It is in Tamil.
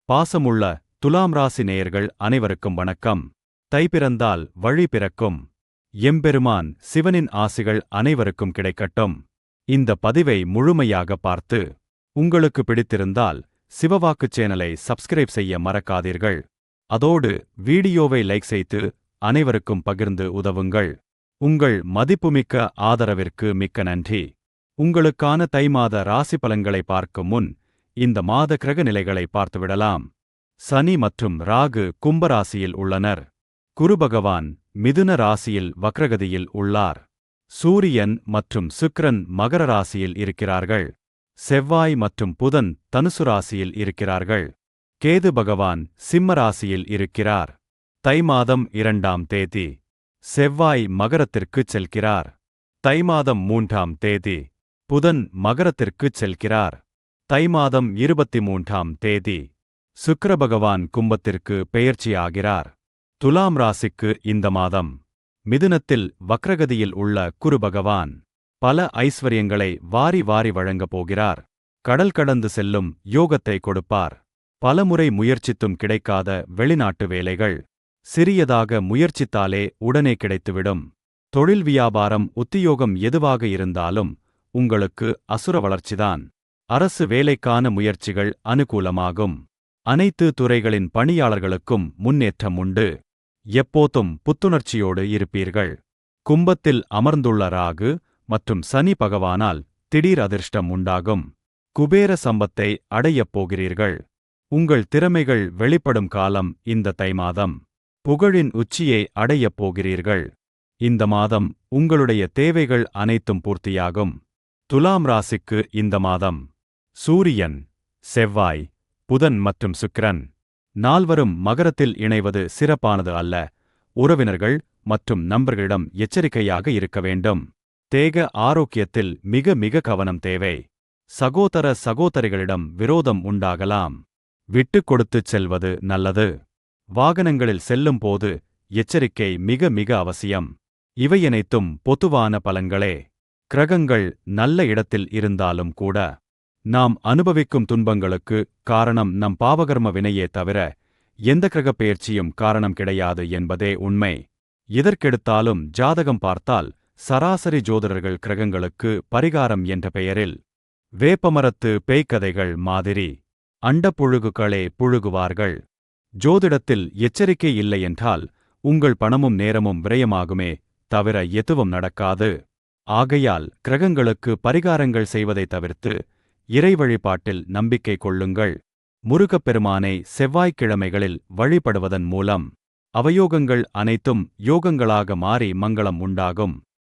பாசமுள்ள துலாம் ராசி நேயர்கள் அனைவருக்கும் வணக்கம். தை பிறந்தால் வழி பிறக்கும். எம்பெருமான் சிவனின் ஆசிகள் அனைவருக்கும் கிடைக்கட்டும். இந்த பதிவை முழுமையாக பார்த்து உங்களுக்கு பிடித்திருந்தால் சிவவாக்கு சேனலை சப்ஸ்கிரைப் செய்ய மறக்காதீர்கள். அதோடு வீடியோவை லைக் செய்து அனைவருக்கும் பகிர்ந்து உதவுங்கள். உங்கள் மதிப்புமிக்க ஆதரவிற்கு மிக்க நன்றி. உங்களுக்கான தை மாத ராசி பலன்களை பார்க்கும் முன் இந்த மாத கிரக நிலைகளை பார்த்துவிடலாம். சனி மற்றும் ராகு கும்பராசியில் உள்ளனர். குரு பகவான் மிதுன ராசியில் வக்ரகதியில் உள்ளார். சூரியன் மற்றும் சுக்கிரன் மகர ராசியில் இருக்கிறார்கள். செவ்வாய் மற்றும் புதன் தனுசு ராசியில் இருக்கிறார்கள். கேது பகவான் சிம்ம ராசியில் இருக்கிறார். தை மாதம் 2ஆம் தேதி செவ்வாய் மகரத்திற்குச் செல்கிறார். தை மாதம் 3ஆம் தேதி புதன் மகரத்திற்குச் செல்கிறார். தை மாதம் 23ஆம் தேதி சுக்கிர பகவான் கும்பத்திற்கு பெயர்ச்சியாகிறார். துலாம் ராசிக்கு இந்த மாதம் மிதுனத்தில் வக்ரகதியில் உள்ள குரு பகவான் பல ஐஸ்வர்யங்களை வாரி வாரி வழங்கப் போகிறார். கடல் கடந்து செல்லும் யோகத்தை கொடுப்பார். பலமுறை முயற்சித்தும் கிடைக்காத வெளிநாட்டு வேலைகள் சிறியதாக முயற்சித்தாலே உடனே கிடைத்துவிடும். தொழில் வியாபாரம் உத்தியோகம் எதுவாக இருந்தாலும் உங்களுக்கு அசுர வளர்ச்சிதான். அரசு வேலைக்கான முயற்சிகள் அனுகூலமாகும். அனைத்து துறைகளின் பணியாளர்களுக்கும் முன்னேற்றம் உண்டு. எப்போதும் புத்துணர்ச்சியோடு இருப்பீர்கள். கும்பத்தில் அமர்ந்துள்ள ராகு மற்றும் சனி பகவானால் திடீர் அதிர்ஷ்டம் உண்டாகும். குபேர சம்பத்தை அடையப் போகிறீர்கள். உங்கள் திறமைகள் வெளிப்படும் காலம் இந்த தை மாதம். புகழின் உச்சியை அடையப் போகிறீர்கள். இந்த மாதம் உங்களுடைய தேவைகள் அனைத்தும் பூர்த்தியாகும். துலாம் ராசிக்கு இந்த மாதம் சூரியன், செவ்வாய், புதன் மற்றும் சுக்கிரன் நால்வரும் மகரத்தில் இணைவது சிறப்பானது அல்ல. உறவினர்கள் மற்றும் நண்பர்களிடம் எச்சரிக்கையாக இருக்க வேண்டும். தேக ஆரோக்கியத்தில் மிக மிக கவனம் தேவை. சகோதர சகோதரிகளிடம் விரோதம் உண்டாகலாம். விட்டுக் கொடுத்துச் செல்வது நல்லது. வாகனங்களில் செல்லும் போது எச்சரிக்கை மிக மிக அவசியம். இவையனைத்தும் பொதுவான பலன்களே. கிரகங்கள் நல்ல இடத்தில் இருந்தாலும் கூட நாம் அனுபவிக்கும் துன்பங்களுக்கு காரணம் நம் பாவகர்ம வினையே தவிர எந்த கிரகப் பெயர்ச்சியும் காரணம் கிடையாது என்பதே உண்மை. எதற்கெடுத்தாலும் ஜாதகம் பார்த்தால் சராசரி ஜோதிடர்கள் கிரகங்களுக்கு பரிகாரம் என்ற பெயரில் வேப்பமரத்து பேய்க்கதைகள் மாதிரி அண்டப்புழுகுகளே புழுகுவார்கள். ஜோதிடத்தில் எச்சரிக்கை இல்லையென்றால் உங்கள் பணமும் நேரமும் விரயமாகுமே தவிர எதுவும் நடக்காது. ஆகையால் கிரகங்களுக்கு பரிகாரங்கள் செய்வதை தவிர்த்து இறை வழிபாட்டில் நம்பிக்கை கொள்ளுங்கள். முருகப்பெருமானை செவ்வாய்க்கிழமைகளில் வழிபடுவதன் மூலம் அவயோகங்கள் அனைத்தும் யோகங்களாக மாறி மங்களம் உண்டாகும்.